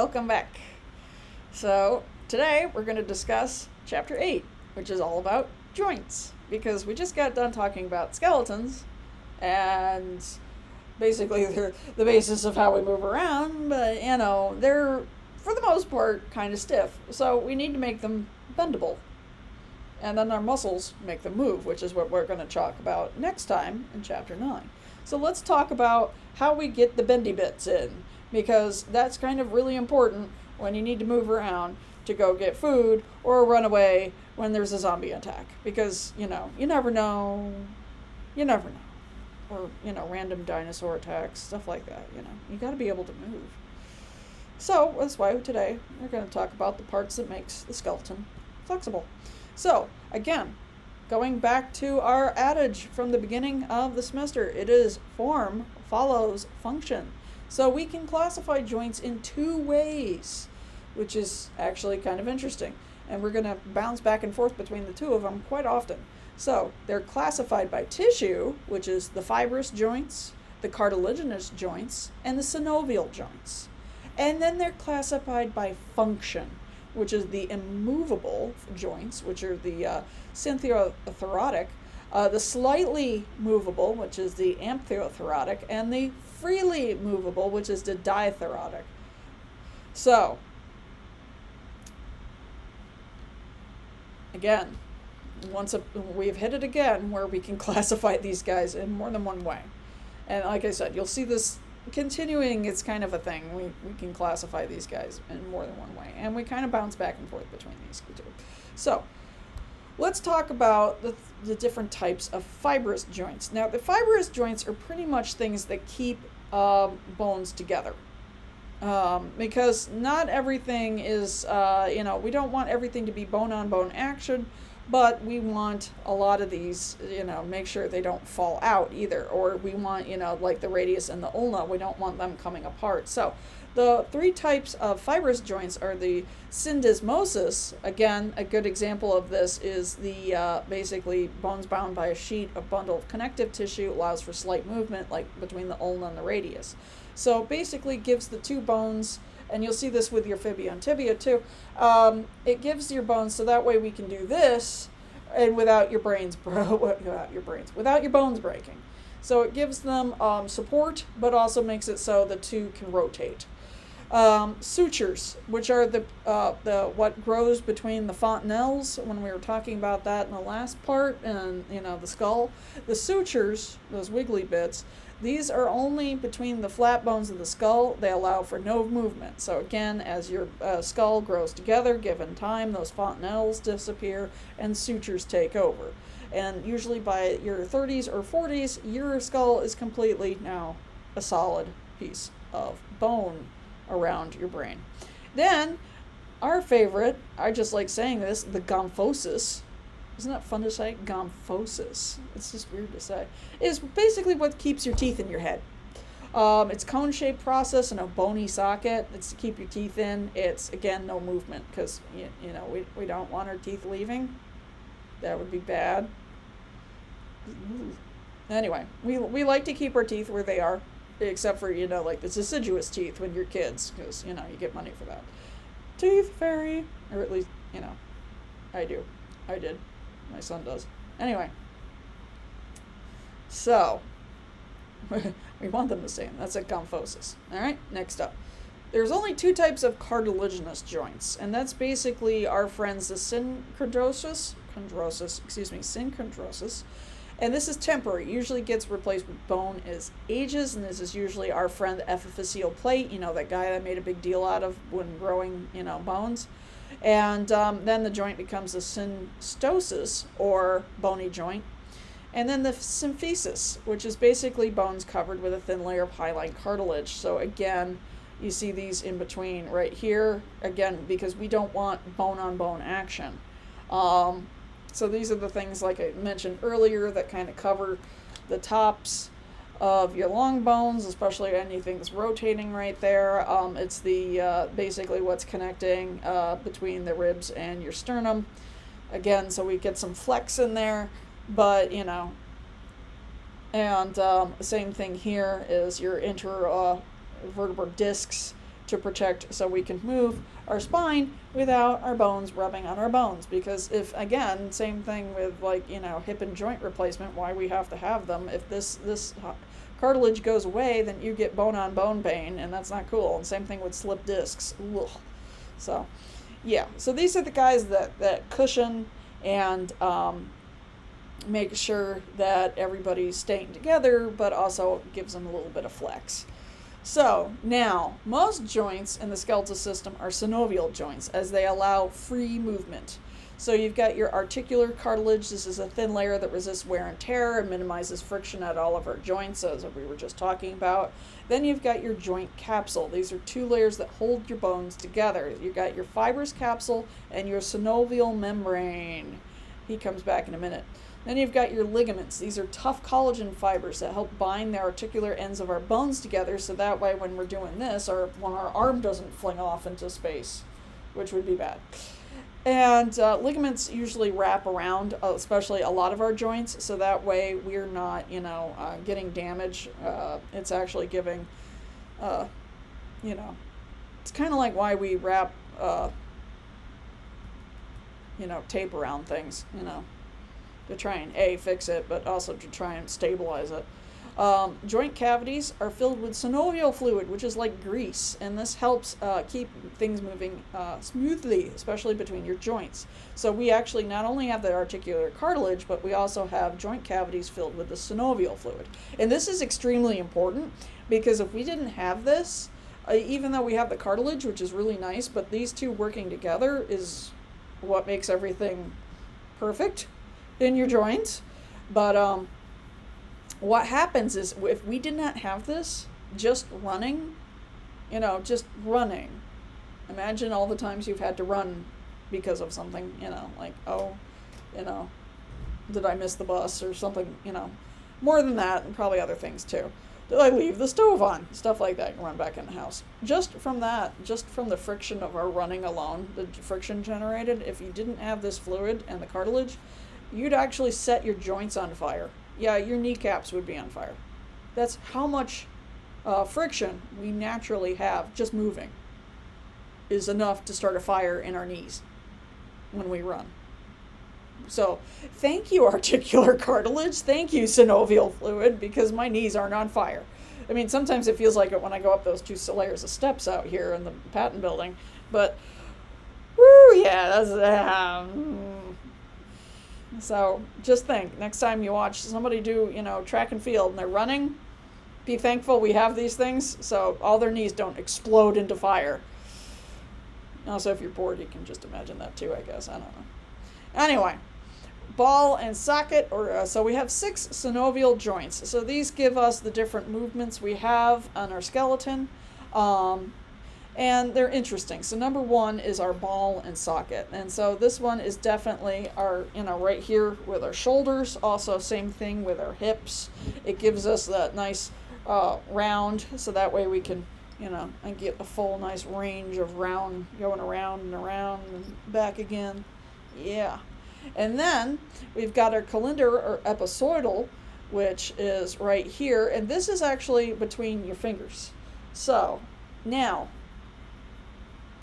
welcome back. So today we're going to discuss Chapter 8, which is all about joints, because we just got done talking about skeletons, and basically they're the basis of how we move around, but they're, for the most part, kind of stiff, so we need to make them bendable. And then our muscles make them move, which is what we're going to talk about next time in Chapter 9. So let's talk about how we get the bendy bits in, because that's kind of really important when you need to move around to go get food or run away when there's a zombie attack. Because, you never know. Or, random dinosaur attacks, stuff like that, You got to be able to move. So that's why today we're going to talk about the parts that makes the skeleton flexible. So, again, going back to our adage from the beginning of the semester, it is form follows function. So we can classify joints in two ways, which is actually kind of interesting. And we're going to bounce back and forth between the two of them quite often. So they're classified by tissue, which is the fibrous joints, the cartilaginous joints, and the synovial joints. And then they're classified by function, which is the immovable joints, which are the synthiotherotic, the slightly movable, which is the amphiotherotic, and the freely movable, which is the ditherotic. So, again, we've hit it again where we can classify these guys in more than one way. And like I said, you'll see this continuing. It's kind of a thing. We can classify these guys in more than one way, and we kind of bounce back and forth between these two. So let's talk about the different types of fibrous joints. Now, the fibrous joints are pretty much things that keep bones together, because not everything is, we don't want everything to be bone-on-bone action, but we want a lot of these, make sure they don't fall out either. Or we want, like the radius and the ulna, we don't want them coming apart. So the three types of fibrous joints are the syndesmosis. Again, a good example of this is the basically bones bound by a sheet of bundle of connective tissue, allows for slight movement, like between the ulna and the radius. So basically gives the two bones, and you'll see this with your fibula and tibia too, it gives your bones so that way we can do this and without your bones breaking. So it gives them support, but also makes it so the two can rotate. Sutures, which are the what grows between the fontanelles, when we were talking about that in the last part, and the skull. The sutures, those wiggly bits, these are only between the flat bones of the skull. They allow for no movement. So again, as your skull grows together, given time, those fontanelles disappear and sutures take over. And usually by your 30s or 40s, your skull is completely now a solid piece of bone around your brain. Then, our favorite, I just like saying this, the gomphosis. Isn't that fun to say? Gomphosis. It's just weird to say. Is basically what keeps your teeth in your head. It's cone-shaped process and a bony socket. It's to keep your teeth in. It's, again, no movement, because, we don't want our teeth leaving. That would be bad. Anyway, we like to keep our teeth where they are, except for, like the deciduous teeth when you're kids, because, you get money for that. Teeth fairy. Or at least, I do. I did. My son does. Anyway. So, we want them the same. That's a gomphosis. Alright, next up. There's only two types of cartilaginous joints, and that's basically our friends, the synchondrosis, and this is temporary. Usually gets replaced with bone as ages, and this is usually our friend, the epiphyseal plate, that guy that I made a big deal out of when growing, bones. And then the joint becomes a synstosis, or bony joint. And then the symphysis, which is basically bones covered with a thin layer of hyaline cartilage. So again, you see these in between right here, again, because we don't want bone-on-bone action. So these are the things, like I mentioned earlier, that kind of cover the tops of your long bones, especially anything that's rotating right there. It's the basically what's connecting between the ribs and your sternum. Again, so we get some flex in there, but and the same thing here is your intervertebral discs to protect so we can move our spine without our bones rubbing on our bones. Because if, again, same thing with like, hip and joint replacement, why we have to have them. If this cartilage goes away, then you get bone on bone pain, and that's not cool. And same thing with slip discs. Ugh. So yeah, so these are the guys that cushion and make sure that everybody's staying together, but also gives them a little bit of flex. So now, most joints in the skeletal system are synovial joints, as they allow free movement. So you've got your articular cartilage. This is a thin layer that resists wear and tear and minimizes friction at all of our joints, as we were just talking about. Then you've got your joint capsule. These are two layers that hold your bones together. You've got your fibrous capsule and your synovial membrane. He comes back in a minute. Then you've got your ligaments. These are tough collagen fibers that help bind the articular ends of our bones together, so that way when we're doing this, when our arm doesn't fling off into space, which would be bad. And ligaments usually wrap around, especially a lot of our joints, so that way we're not, getting damage. It's actually giving, it's kind of like why we wrap, tape around things, to try and fix it, but also to try and stabilize it. Joint cavities are filled with synovial fluid, which is like grease, and this helps keep things moving smoothly, especially between your joints. So we actually not only have the articular cartilage, but we also have joint cavities filled with the synovial fluid. And this is extremely important, because if we didn't have this, even though we have the cartilage, which is really nice, but these two working together is what makes everything perfect in your joints. But what happens is, if we did not have this, just running, imagine all the times you've had to run because of something, like, did I miss the bus or something, more than that, and probably other things too. Did I leave the stove on? Stuff like that. You can run back in the house. Just from the friction of our running alone, the friction generated, if you didn't have this fluid and the cartilage, you'd actually set your joints on fire. Yeah, your kneecaps would be on fire. That's how much friction we naturally have just moving is enough to start a fire in our knees when we run. So thank you, articular cartilage. Thank you, synovial fluid, because my knees aren't on fire. I mean, sometimes it feels like it when I go up those 2 layers of steps out here in the patent building. But, woo, yeah, that's... So just think, next time you watch somebody do, track and field and they're running, be thankful we have these things so all their knees don't explode into fire. Also, if you're bored, you can just imagine that too, I guess. I don't know. Anyway, ball and socket, so we have 6 synovial joints. So these give us the different movements we have on our skeleton. And they're interesting. So number 1 is our ball and socket. And so this one is definitely our, right here with our shoulders. Also same thing with our hips. It gives us that nice round, so that way we can, and get a full nice range of round, going around and around and back again. Yeah. And then we've got our collinder or episoidal, which is right here. And this is actually between your fingers. So now,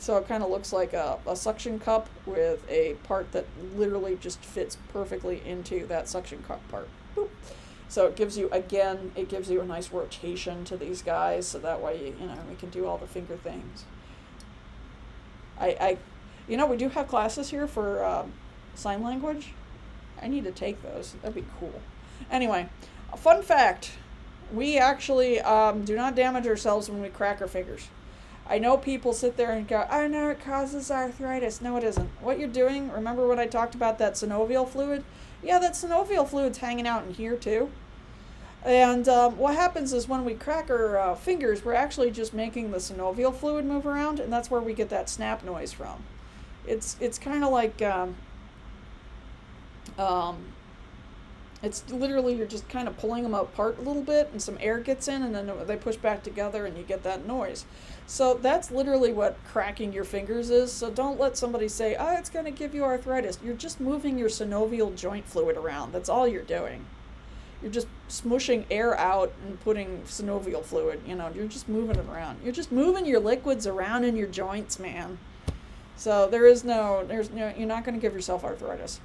so it kind of looks like a suction cup with a part that literally just fits perfectly into that suction cup part. Boop. So it gives you a nice rotation to these guys, so that way, we can do all the finger things. We do have classes here for sign language. I need to take those. That'd be cool. Anyway, a fun fact. We actually do not damage ourselves when we crack our fingers. I know people sit there and go, I know it causes arthritis. No, it isn't. What you're doing, remember when I talked about that synovial fluid? Yeah, that synovial fluid's hanging out in here too. And what happens is when we crack our fingers, we're actually just making the synovial fluid move around, and that's where we get that snap noise from. It's kind of like, it's literally you're just kind of pulling them apart a little bit, and some air gets in, and then they push back together, and you get that noise. So that's literally what cracking your fingers is. So don't let somebody say, it's going to give you arthritis. You're just moving your synovial joint fluid around. That's all you're doing. you're just smushing air out and putting synovial fluid. You're just moving it around. You're just moving your liquids around in your joints, man. So there's no, you're not going to give yourself arthritis.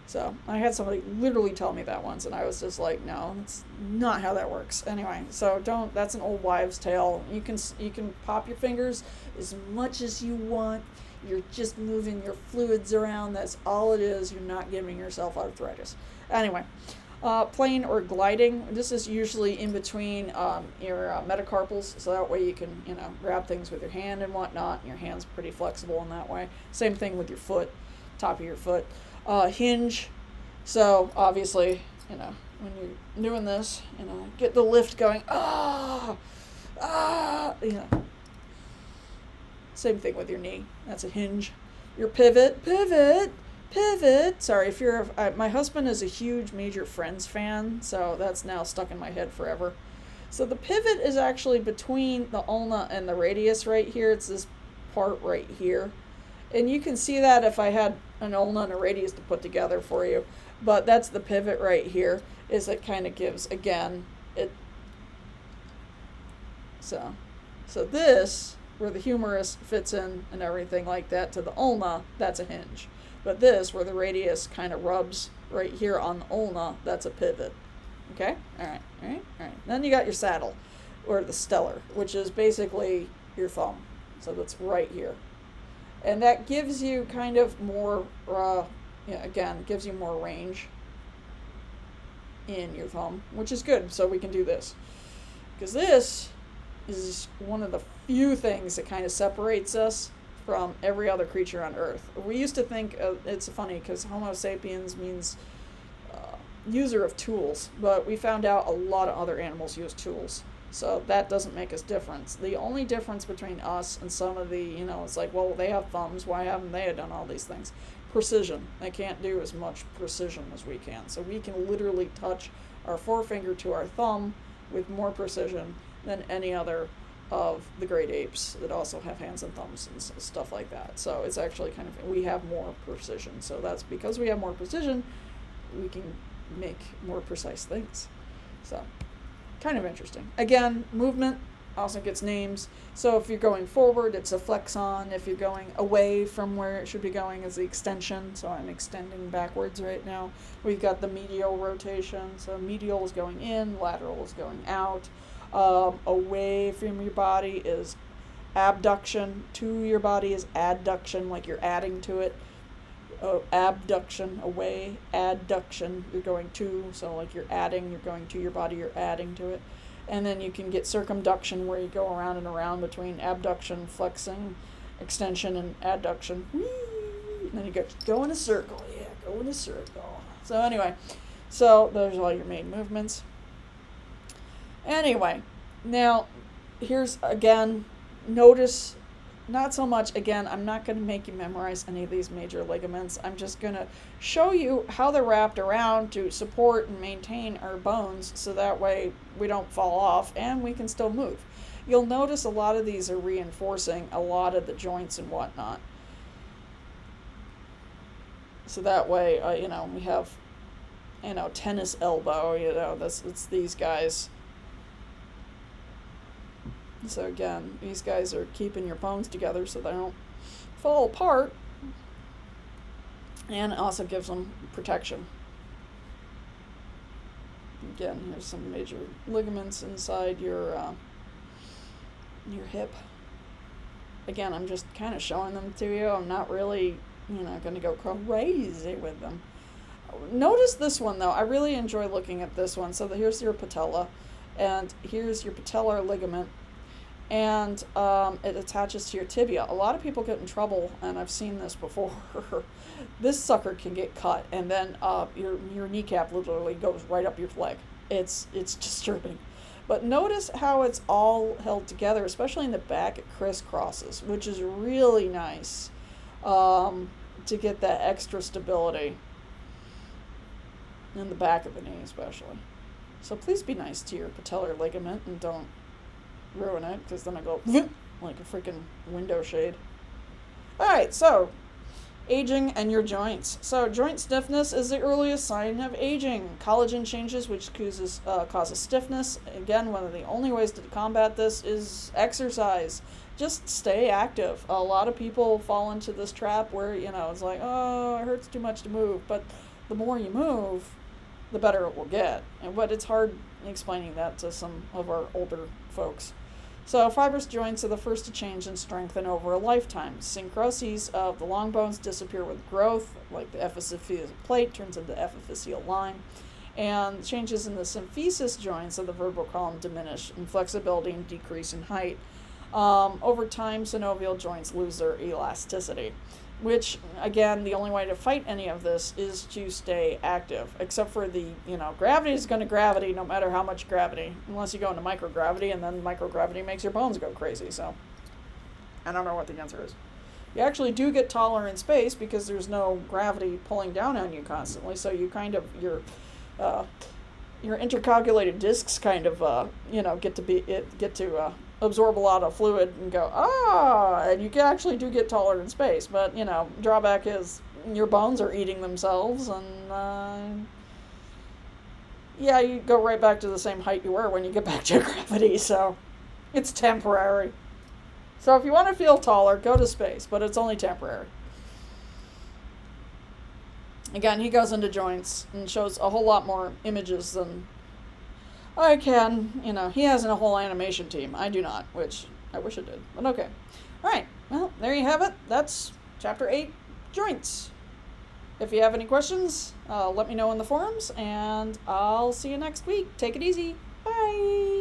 So I had somebody literally tell me that once, and I was just like, no, that's not how that works. Anyway, so that's an old wives' tale. You can pop your fingers as much as you want. You're just moving your fluids around. That's all it is. You're not giving yourself arthritis. Anyway, plane or gliding. This is usually in between your metacarpals, so that way you can grab things with your hand and whatnot. And your hand's pretty flexible in that way. Same thing with your foot, top of your foot. Hinge. So obviously, when you're doing this, get the lift going. Same thing with your knee. That's a hinge. Your pivot. Sorry, if you're, my husband is a huge Major Friends fan, so that's now stuck in my head forever. So the pivot is actually between the ulna and the radius right here. It's this part right here. And you can see that if I had an ulna and a radius to put together for you. But that's the pivot right here, is it kind of gives, again, it. So this, where the humerus fits in and everything like that to the ulna, that's a hinge. But this, where the radius kind of rubs right here on the ulna, that's a pivot. Okay? All right. Then you got your saddle, or the stellar, which is basically your thumb. So that's right here. And that gives you kind of more, again, gives you more range in your thumb, which is good. So we can do this. Because this is one of the few things that kind of separates us from every other creature on Earth. We used to think, it's funny because Homo sapiens means user of tools, but we found out a lot of other animals use tools. So that doesn't make us different. The only difference between us and some of the, it's like, well, they have thumbs. Why haven't they done all these things? Precision. They can't do as much precision as we can. So we can literally touch our forefinger to our thumb with more precision than any other of the great apes that also have hands and thumbs and stuff like that. So it's actually we have more precision. So that's because we have more precision, we can make more precise things. So kind of interesting. Again, movement also gets names. So if you're going forward, it's a flexon. If you're going away from where it should be going, is the extension. So I'm extending backwards right now. We've got the medial rotation. So medial is going in, lateral is going out. Away from your body is abduction. To your body is adduction, like you're adding to it. Abduction, away, adduction, you're going to, so like you're going to your body, you're adding to it. And then you can get circumduction, where you go around and around between abduction, flexing, extension, and adduction. Whee! And then you go in a circle, go in a circle. So anyway, so those are all your main movements. Anyway, now here's, again, notice. Not so much, again, I'm not going to make you memorize any of these major ligaments. I'm just going to show you how they're wrapped around to support and maintain our bones, so that way we don't fall off and we can still move. You'll notice a lot of these are reinforcing a lot of the joints and whatnot. So that way, we have, tennis elbow, it's these guys. So again, these guys are keeping your bones together so they don't fall apart, and it also gives them protection. Again, here's some major ligaments inside your hip. Again, I'm just kind of showing them to you. I'm not really, going to go crazy with them. Notice this one, though. I really enjoy looking at this one. So here's your patella, and here's your patellar ligament. And it attaches to your tibia. A lot of people get in trouble, and I've seen this before. This sucker can get cut, and then your kneecap literally goes right up your leg. It's disturbing. But notice how it's all held together, especially in the back. It crisscrosses, which is really nice to get that extra stability in the back of the knee, especially. So please be nice to your patellar ligament and don't ruin it, because then I go like a freaking window shade. Alright, so Aging and your joints. So joint stiffness is the earliest sign of aging. Collagen changes, which causes stiffness. Again, one of the only ways to combat this is exercise. Just stay active. A lot of people fall into this trap where, it's like, oh, it hurts too much to move. But the more you move, the better it will get. But it's hard explaining that to some of our older folks. So fibrous joints are the first to change and strengthen over a lifetime. Syncroses of the long bones disappear with growth, like the epiphyseal plate turns into epiphyseal line. And changes in the symphysis joints of the vertebral column diminish in flexibility and decrease in height. Over time, synovial joints lose their elasticity, which, again, the only way to fight any of this is to stay active, except for gravity is going to gravity no matter how much gravity, unless you go into microgravity, and then microgravity makes your bones go crazy. So I don't know what the answer is. You actually do get taller in space because there's no gravity pulling down on you constantly, so you kind of, your intercalculated discs kind of, get to absorb a lot of fluid and go, and you actually do get taller in space. But, drawback is your bones are eating themselves, and, you go right back to the same height you were when you get back to gravity, so it's temporary. So if you want to feel taller, go to space, but it's only temporary. Again, he goes into joints and shows a whole lot more images than I can. He has a whole animation team. I do not, which I wish I did, but okay. All right, well, there you have it. That's Chapter 8, Joints. If you have any questions, let me know in the forums, and I'll see you next week. Take it easy. Bye.